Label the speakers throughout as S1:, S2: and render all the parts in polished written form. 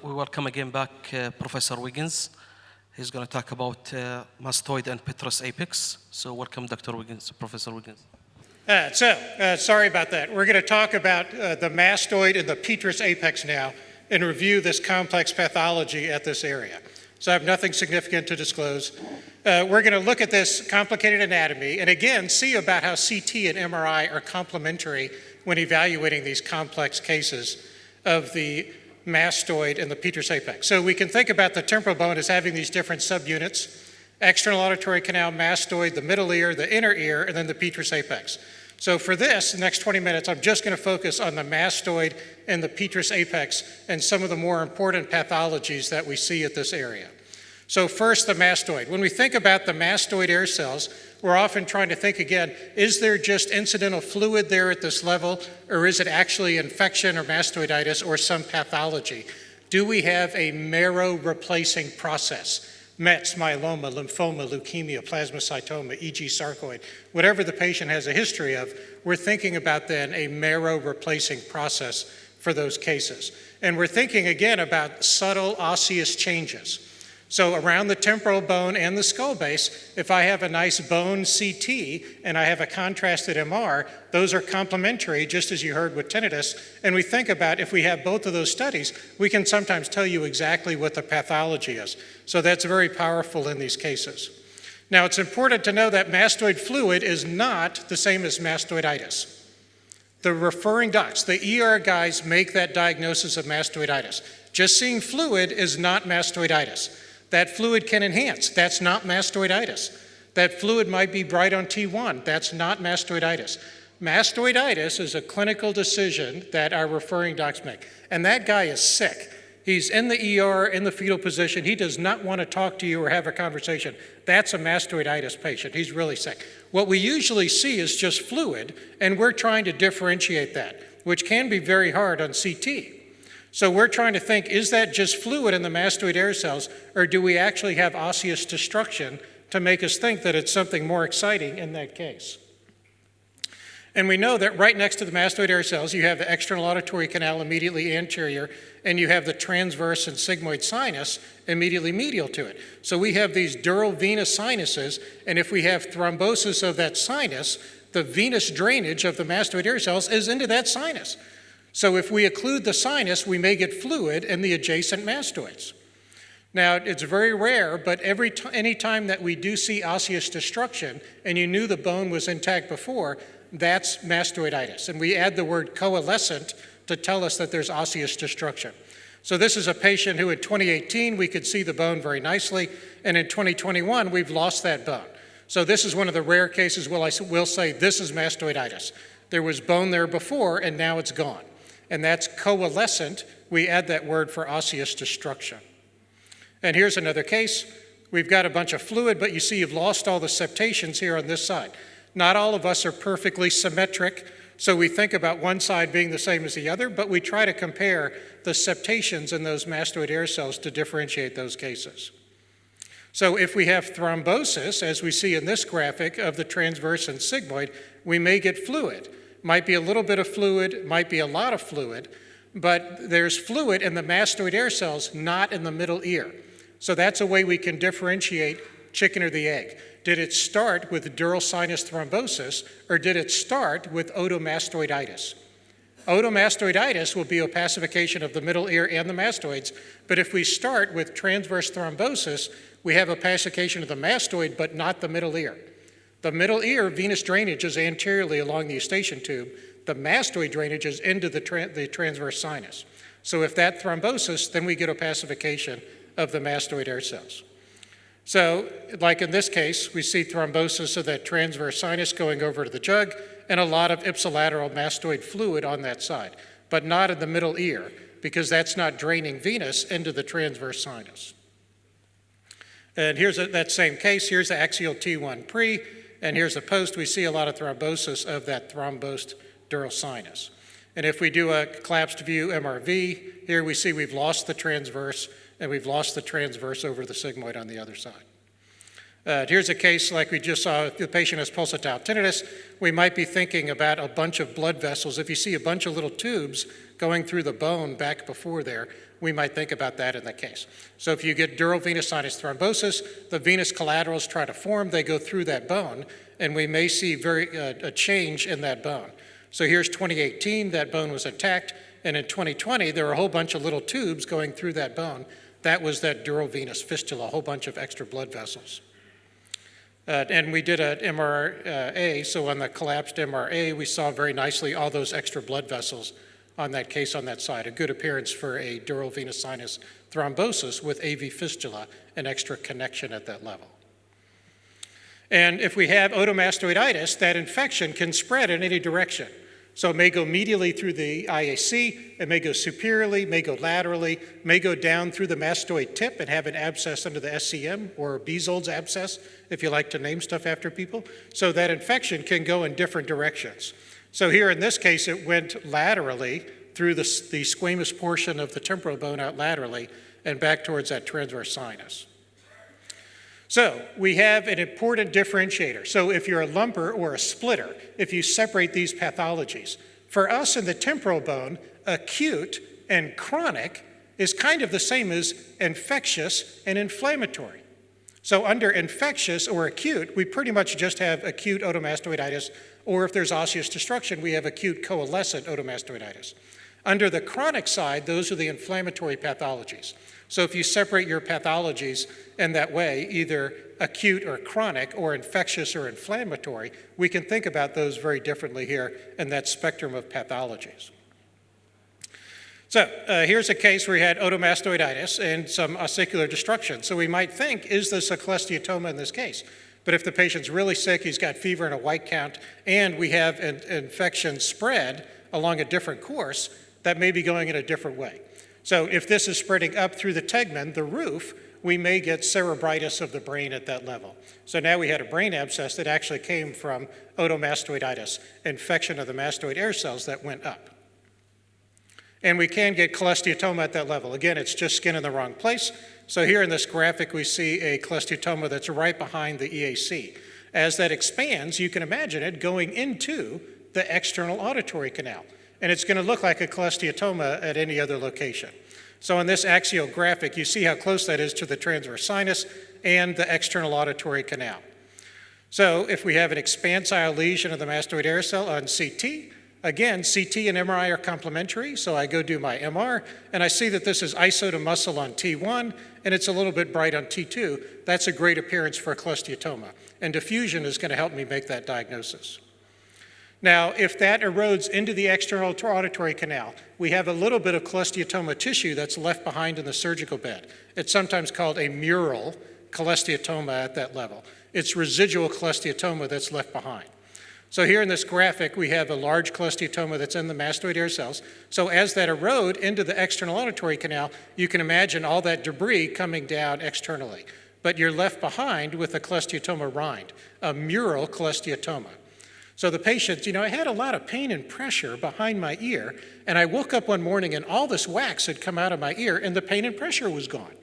S1: we welcome again back Professor Wiggins. He's going to talk about mastoid and petrous apex. So welcome, Dr. Wiggins, Professor Wiggins.
S2: Sorry about that. We're going to talk about the mastoid and the petrous apex now and review this complex pathology at this area. So I have nothing significant to disclose. We're going to look at this complicated anatomy and again see about how CT and MRI are complementary when evaluating these complex cases of the mastoid and the petrous apex. So we can think about the temporal bone as having these different subunits: external auditory canal, mastoid, the middle ear, the inner ear, and then the petrous apex. So for this, the next 20 minutes, I'm just going to focus on the mastoid and the petrous apex and some of the more important pathologies that we see at this area. So first, the mastoid. When we think about the mastoid air cells, we're often trying to think again, is there just incidental fluid there at this level, or is it actually infection or mastoiditis or some pathology? Do we have a marrow replacing process? Mets, myeloma, lymphoma, leukemia, plasmacytoma, e.g. sarcoid, whatever the patient has a history of, we're thinking about then a marrow replacing process for those cases. And we're thinking again about subtle osseous changes. So around the temporal bone and the skull base, if I have a nice bone CT and I have a contrasted MR, those are complementary, just as you heard with tinnitus. And we think about if we have both of those studies, we can sometimes tell you exactly what the pathology is. So that's very powerful in these cases. Now, it's important to know that mastoid fluid is not the same as mastoiditis. The referring docs, the ER guys, make that diagnosis of mastoiditis. Just seeing fluid is not mastoiditis. That fluid can enhance. That's not mastoiditis. That fluid might be bright on T1. That's not mastoiditis. Mastoiditis is a clinical decision that our referring docs make. And that guy is sick. He's in the ER, in the fetal position. He does not want to talk to you or have a conversation. That's a mastoiditis patient. He's really sick. What we usually see is just fluid, and we're trying to differentiate that, which can be very hard on CT. So we're trying to think, is that just fluid in the mastoid air cells, or do we actually have osseous destruction to make us think that it's something more exciting in that case? And we know that right next to the mastoid air cells, you have the external auditory canal immediately anterior, and you have the transverse and sigmoid sinus immediately medial to it. So we have these dural venous sinuses, and if we have thrombosis of that sinus, the venous drainage of the mastoid air cells is into that sinus. So if we occlude the sinus, we may get fluid in the adjacent mastoids. Now, it's very rare, but any time that we do see osseous destruction, and you knew the bone was intact before, that's mastoiditis. And we add the word coalescent to tell us that there's osseous destruction. So this is a patient who in 2018, we could see the bone very nicely, and in 2021, we've lost that bone. So this is one of the rare cases where I will say this is mastoiditis. There was bone there before, and now it's gone. And that's coalescent. We add that word for osseous destruction. And here's another case. We've got a bunch of fluid, but you see you've lost all the septations here on this side. Not all of us are perfectly symmetric, so we think about one side being the same as the other, but we try to compare the septations in those mastoid air cells to differentiate those cases. So if we have thrombosis, as we see in this graphic of the transverse and sigmoid, we may get fluid. Might be a little bit of fluid, might be a lot of fluid, but there's fluid in the mastoid air cells, not in the middle ear. So that's a way we can differentiate chicken or the egg. Did it start with dural sinus thrombosis, or did it start with otomastoiditis? Otomastoiditis will be opacification of the middle ear and the mastoids, but if we start with transverse thrombosis, we have opacification of the mastoid, but not the middle ear. The middle ear venous drainage is anteriorly along the eustachian tube. The mastoid drainage is into the transverse sinus. So if that thrombosis, then we get opacification of the mastoid air cells. So like in this case, we see thrombosis of that transverse sinus going over to the jug and a lot of ipsilateral mastoid fluid on that side, but not in the middle ear because that's not draining venous into the transverse sinus. And here's that same case. Here's the axial T1 pre. And here's the post. We see a lot of thrombosis of that thrombosed dural sinus. And if we do a collapsed view MRV, here we see we've lost the transverse, and we've lost the transverse over the sigmoid on the other side. Here's a case like we just saw. If the patient has pulsatile tinnitus, we might be thinking about a bunch of blood vessels. If you see a bunch of little tubes going through the bone back before there, we might think about that in that case. So if you get dural venous sinus thrombosis, the venous collaterals try to form, they go through that bone, and we may see a change in that bone. So here's 2018, that bone was attacked, and in 2020, there were a whole bunch of little tubes going through that bone. That was that dural venous fistula, a whole bunch of extra blood vessels. And we did an MRA, so on the collapsed MRA, we saw very nicely all those extra blood vessels on that case on that side, a good appearance for a dural venous sinus thrombosis with AV fistula, an extra connection at that level. And if we have otomastoiditis, that infection can spread in any direction. So it may go medially through the IAC, it may go superiorly, may go laterally, may go down through the mastoid tip and have an abscess under the SCM, or Bezold's abscess, if you like to name stuff after people. So that infection can go in different directions. So here in this case, it went laterally through the squamous portion of the temporal bone out laterally and back towards that transverse sinus. So we have an important differentiator. So if you're a lumper or a splitter, if you separate these pathologies, for us in the temporal bone, acute and chronic is kind of the same as infectious and inflammatory. So under infectious or acute, we pretty much just have acute otomastoiditis, or if there's osseous destruction, we have acute coalescent otomastoiditis. Under the chronic side, those are the inflammatory pathologies. So if you separate your pathologies in that way, either acute or chronic or infectious or inflammatory, we can think about those very differently here in that spectrum of pathologies. So here's a case where we had otomastoiditis and some ossicular destruction. So we might think, is this a cholesteatoma in this case? But if the patient's really sick, he's got fever and a white count, and we have an infection spread along a different course, that may be going in a different way. So if this is spreading up through the tegmen, the roof, we may get cerebritis of the brain at that level. So now we had a brain abscess that actually came from otomastoiditis, infection of the mastoid air cells that went up. And we can get cholesteatoma at that level. Again, it's just skin in the wrong place. So here in this graphic, we see a cholesteatoma that's right behind the EAC. As that expands, you can imagine it going into the external auditory canal. And it's going to look like a cholesteatoma at any other location. So in this axial graphic, you see how close that is to the transverse sinus and the external auditory canal. So if we have an expansile lesion of the mastoid air cell on CT, again, CT and MRI are complementary, so I go do my MR, and I see that this is iso to muscle on T1, and it's a little bit bright on T2. That's a great appearance for a cholesteatoma, and diffusion is going to help me make that diagnosis. Now, if that erodes into the external auditory canal, we have a little bit of cholesteatoma tissue that's left behind in the surgical bed. It's sometimes called a mural cholesteatoma at that level. It's residual cholesteatoma that's left behind. So here in this graphic, we have a large cholesteatoma that's in the mastoid air cells. So as that erode into the external auditory canal, you can imagine all that debris coming down externally. But you're left behind with a cholesteatoma rind, a mural cholesteatoma. So the patient, I had a lot of pain and pressure behind my ear, and I woke up one morning and all this wax had come out of my ear and the pain and pressure was gone.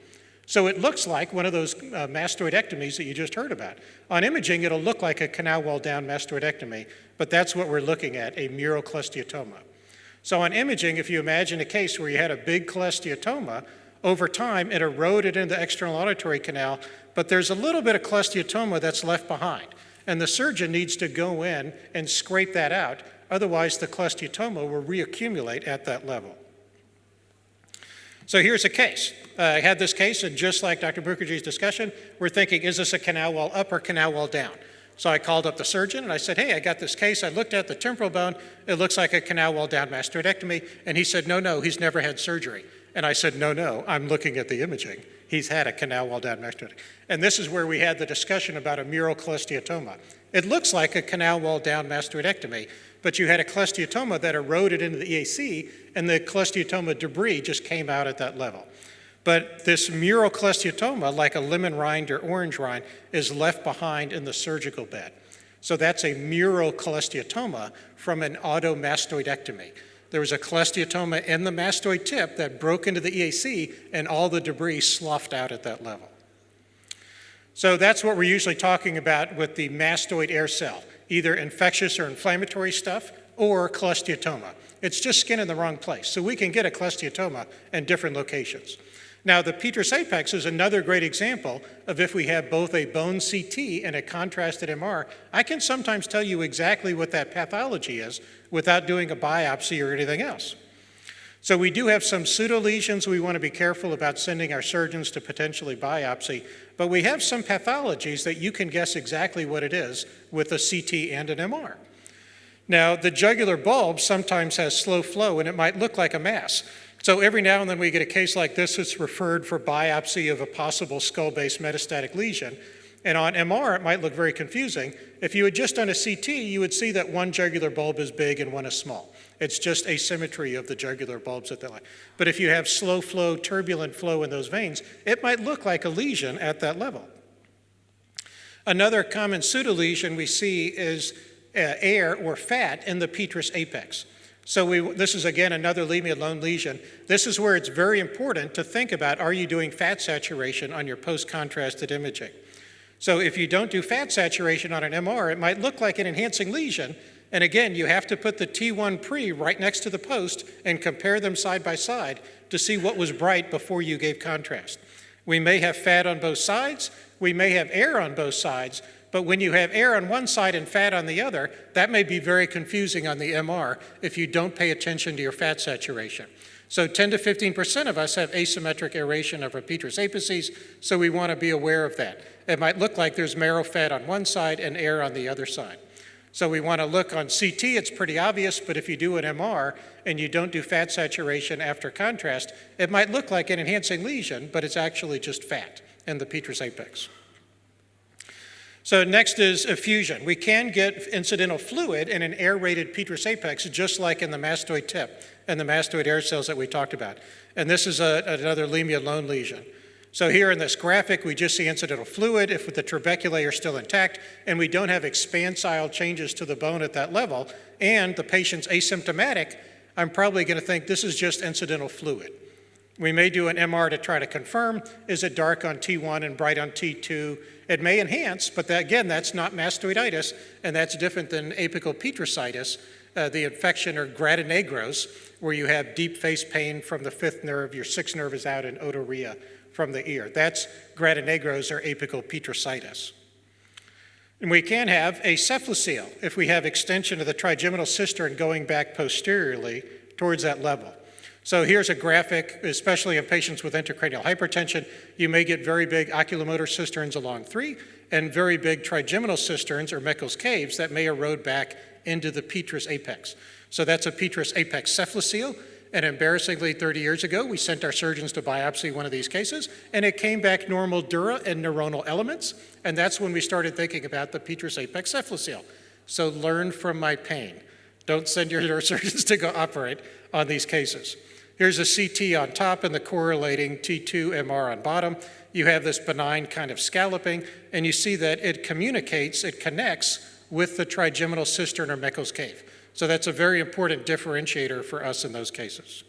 S2: So it looks like one of those mastoidectomies that you just heard about. On imaging, it'll look like a canal wall down mastoidectomy, but that's what we're looking at, a mural cholesteatoma. So on imaging, if you imagine a case where you had a big cholesteatoma, over time it eroded into the external auditory canal, but there's a little bit of cholesteatoma that's left behind. And the surgeon needs to go in and scrape that out, otherwise the cholesteatoma will reaccumulate at that level. So here's a case. I had this case, and just like Dr. Mukherjee's discussion, we're thinking, is this a canal wall up or canal wall down? So I called up the surgeon and I said, hey, I got this case. I looked at the temporal bone. It looks like a canal wall down mastoidectomy. And he said, no, he's never had surgery. And I said, no, I'm looking at the imaging. He's had a canal wall down mastoidectomy. And this is where we had the discussion about a mural cholesteatoma. It looks like a canal wall down mastoidectomy, but you had a cholesteatoma that eroded into the EAC, and the cholesteatoma debris just came out at that level. But this mural cholesteatoma, like a lemon rind or orange rind, is left behind in the surgical bed. So that's a mural cholesteatoma from an automastoidectomy. There was a cholesteatoma in the mastoid tip that broke into the EAC, and all the debris sloughed out at that level. So that's what we're usually talking about with the mastoid air cell, either infectious or inflammatory stuff or cholesteatoma. It's just skin in the wrong place. So we can get a cholesteatoma in different locations. Now, the petrous apex is another great example of if we have both a bone CT and a contrasted MR, I can sometimes tell you exactly what that pathology is without doing a biopsy or anything else. So we do have some pseudolesions we want to be careful about sending our surgeons to potentially biopsy, but we have some pathologies that you can guess exactly what it is with a CT and an MR. Now, the jugular bulb sometimes has slow flow and it might look like a mass. So every now and then we get a case like this that's referred for biopsy of a possible skull-based metastatic lesion. And on MR, it might look very confusing. If you had just done a CT, you would see that one jugular bulb is big and one is small. It's just asymmetry of the jugular bulbs at that line. But if you have slow flow, turbulent flow in those veins, it might look like a lesion at that level. Another common pseudolesion we see is air or fat in the petrous apex. So this is, again, another leave me alone lesion. This is where it's very important to think about, are you doing fat saturation on your post-contrasted imaging? So if you don't do fat saturation on an MR, it might look like an enhancing lesion. And again, you have to put the T1 pre right next to the post and compare them side by side to see what was bright before you gave contrast. We may have fat on both sides. We may have air on both sides. But when you have air on one side and fat on the other, that may be very confusing on the MR if you don't pay attention to your fat saturation. So 10 to 15% of us have asymmetric aeration of our petrous apices, so we want to be aware of that. It might look like there's marrow fat on one side and air on the other side. So we want to look on CT, it's pretty obvious, but if you do an MR and you don't do fat saturation after contrast, it might look like an enhancing lesion, but it's actually just fat in the petrous apex. So next is effusion. We can get incidental fluid in an aerated petrous apex, just like in the mastoid tip and the mastoid air cells that we talked about. And this is another leave me alone lesion. So here in this graphic, we just see incidental fluid if the trabeculae are still intact, and we don't have expansile changes to the bone at that level, and the patient's asymptomatic, I'm probably going to think this is just incidental fluid. We may do an MR to try to confirm, is it dark on T1 and bright on T2? It may enhance, but again, that's not mastoiditis, and that's different than apical petrusitis, the infection or gratinegros, where you have deep face pain from the fifth nerve, your sixth nerve is out, and otorrhea from the ear. That's gratinegros or apical petrusitis. And we can have a cephalocele if we have extension of the trigeminal cistern going back posteriorly towards that level. So here's a graphic, especially in patients with intracranial hypertension. You may get very big oculomotor cisterns along 3 and very big trigeminal cisterns or Meckel's caves that may erode back into the petrous apex. So that's a petrous apex cephalocele. And embarrassingly, 30 years ago, we sent our surgeons to biopsy one of these cases, and it came back normal dura and neuronal elements. And that's when we started thinking about the petrous apex cephalocele. So learn from my pain. Don't send your neurosurgeons to go operate on these cases. Here's a CT on top and the correlating T2 MR on bottom. You have this benign kind of scalloping, and you see that it communicates, it connects with the trigeminal cistern or Meckel's cave. So that's a very important differentiator for us in those cases.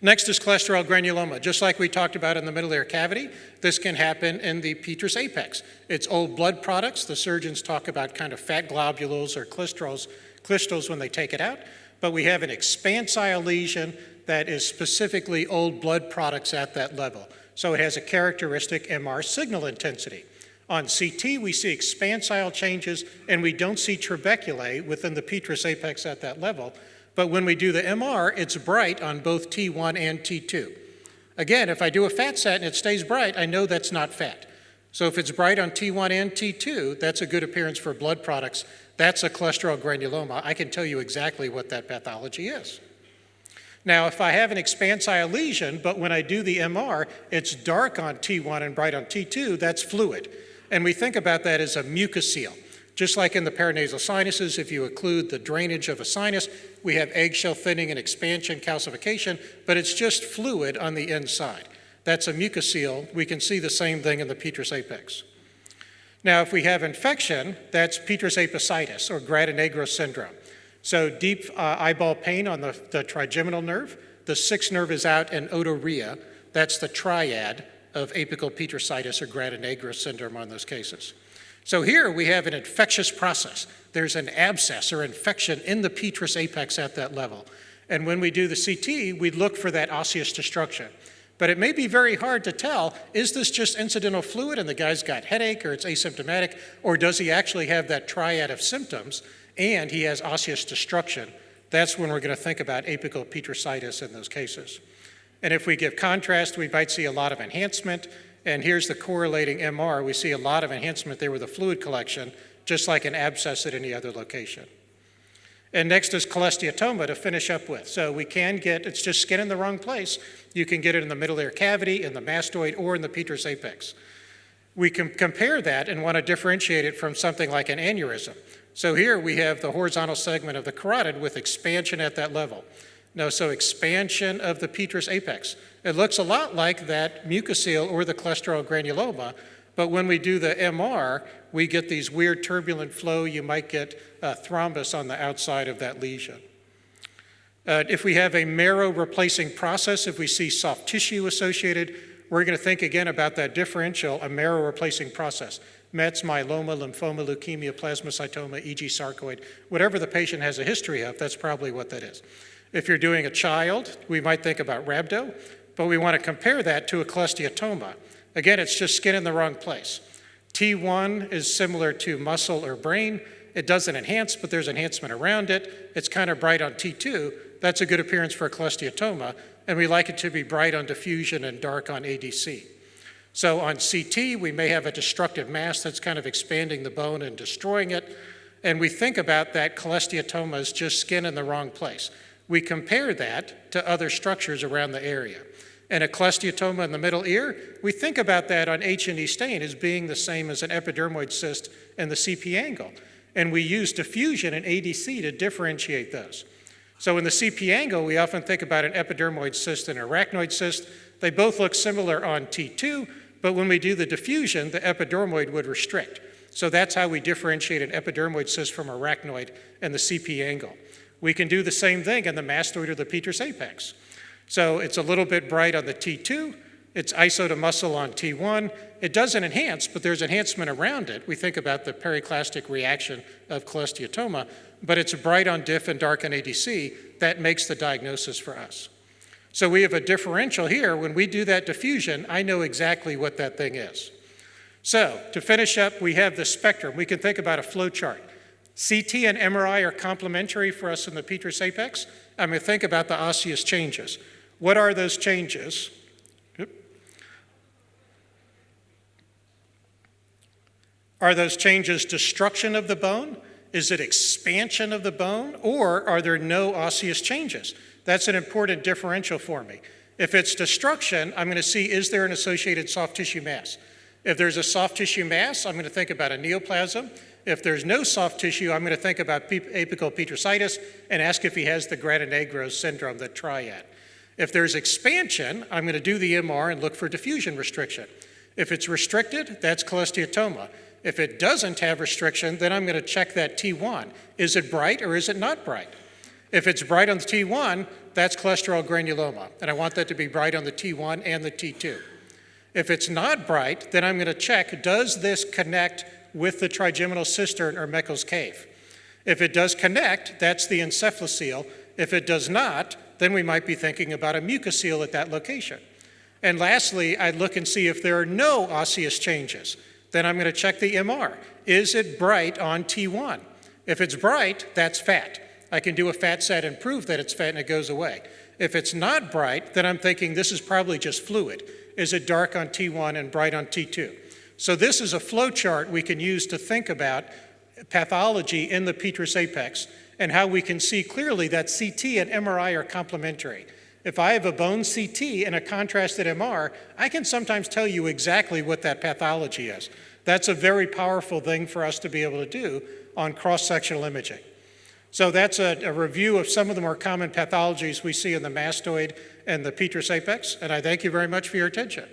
S2: Next is cholesterol granuloma. Just like we talked about in the middle ear cavity, this can happen in the petrous apex. It's old blood products. The surgeons talk about kind of fat globules or crystals when they take it out. But we have an expansile lesion that is specifically old blood products at that level. So it has a characteristic MR signal intensity. On CT, we see expansile changes, and we don't see trabeculae within the petrous apex at that level. But when we do the MR, it's bright on both T1 and T2. Again, if I do a fat sat and it stays bright, I know that's not fat. So if it's bright on T1 and T2, that's a good appearance for blood products. That's a cholesterol granuloma. I can tell you exactly what that pathology is. Now, if I have an expansile lesion, but when I do the MR, it's dark on T1 and bright on T2, that's fluid. And we think about that as a mucocele. Just like in the paranasal sinuses, if you occlude the drainage of a sinus, we have eggshell thinning and expansion, calcification, but it's just fluid on the inside. That's a mucocele. We can see the same thing in the petrous apex. Now, if we have infection, that's petrous apicitis or gratinegro syndrome. So deep eyeball pain on the trigeminal nerve, the sixth nerve is out, and otorrhea, that's the triad of apical petrositis or granonegro syndrome on those cases. So here we have an infectious process. There's an abscess or infection in the petrous apex at that level. And when we do the CT, we look for that osseous destruction. But it may be very hard to tell, is this just incidental fluid and the guy's got headache or it's asymptomatic, or does he actually have that triad of symptoms and he has osseous destruction? That's when we're going to think about apical petrositis in those cases. And if we give contrast, we might see a lot of enhancement. And here's the correlating MR. We see a lot of enhancement there with a fluid collection, just like an abscess at any other location. And next is cholesteatoma to finish up with. So we can get, it's just skin in the wrong place. You can get it in the middle ear cavity, in the mastoid, or in the petrous apex. We can compare that and want to differentiate it from something like an aneurysm. So here we have the horizontal segment of the carotid with expansion at that level. No, so expansion of the petrous apex. It looks a lot like that mucocele or the cholesterol granuloma, but when we do the MR, we get these weird turbulent flow. You might get a thrombus on the outside of that lesion. If we have a marrow replacing process, if we see soft tissue associated, we're going to think again about that differential, a marrow replacing process. Mets, myeloma, lymphoma, leukemia, plasmacytoma, e.g. sarcoid, whatever the patient has a history of, that's probably what that is. If you're doing a child, we might think about rhabdo, but we want to compare that to a cholesteatoma. Again, it's just skin in the wrong place. T1 is similar to muscle or brain. It doesn't enhance, but there's enhancement around it. It's kind of bright on T2. That's a good appearance for a cholesteatoma, and we like it to be bright on diffusion and dark on ADC. So on CT, we may have a destructive mass that's kind of expanding the bone and destroying it, and we think about that cholesteatoma as just skin in the wrong place. We compare that to other structures around the area. And a cholesteatoma in the middle ear, we think about that on H&E stain as being the same as an epidermoid cyst in the CP angle. And we use diffusion and ADC to differentiate those. So in the CP angle, we often think about an epidermoid cyst and an arachnoid cyst. They both look similar on T2, but when we do the diffusion, the epidermoid would restrict. So that's how we differentiate an epidermoid cyst from arachnoid in the CP angle. We can do the same thing in the mastoid or the petrous apex. So it's a little bit bright on the T2, it's iso to muscle on T1. It doesn't enhance, but there's enhancement around it. We think about the periclastic reaction of cholesteatoma, but it's bright on diff and dark on ADC. That makes the diagnosis for us. So we have a differential here. When we do that diffusion, I know exactly what that thing is. So to finish up, we have the spectrum. We can think about a flow chart. CT and MRI are complementary for us in the petrous apex. I'm going to think about the osseous changes. What are those changes? Are those changes destruction of the bone? Is it expansion of the bone? Or are there no osseous changes? That's an important differential for me. If it's destruction, I'm going to see, is there an associated soft tissue mass? If there's a soft tissue mass, I'm going to think about a neoplasm. If there's no soft tissue, I'm going to think about apical petrositis and ask if he has the granonegro syndrome, the triad. If there's expansion, I'm going to do the MR and look for diffusion restriction. If it's restricted, that's cholesteatoma. If it doesn't have restriction, then I'm going to check that T1. Is it bright or is it not bright? If it's bright on the T1, that's cholesterol granuloma, and I want that to be bright on the T1 and the T2. If it's not bright, then I'm going to check, does this connect with the trigeminal cistern or Meckel's cave? If it does connect, that's the encephalocele. If it does not, then we might be thinking about a mucocele at that location. And lastly, I'd look and see if there are no osseous changes. Then I'm going to check the MR. Is it bright on T1? If it's bright, that's fat. I can do a fat set and prove that it's fat and it goes away. If it's not bright, then I'm thinking this is probably just fluid. Is it dark on T1 and bright on T2? So this is a flow chart we can use to think about pathology in the petrous apex and how we can see clearly that CT and MRI are complementary. If I have a bone CT and a contrasted MR, I can sometimes tell you exactly what that pathology is. That's a very powerful thing for us to be able to do on cross-sectional imaging. So that's a review of some of the more common pathologies we see in the mastoid and the petrous apex, and I thank you very much for your attention.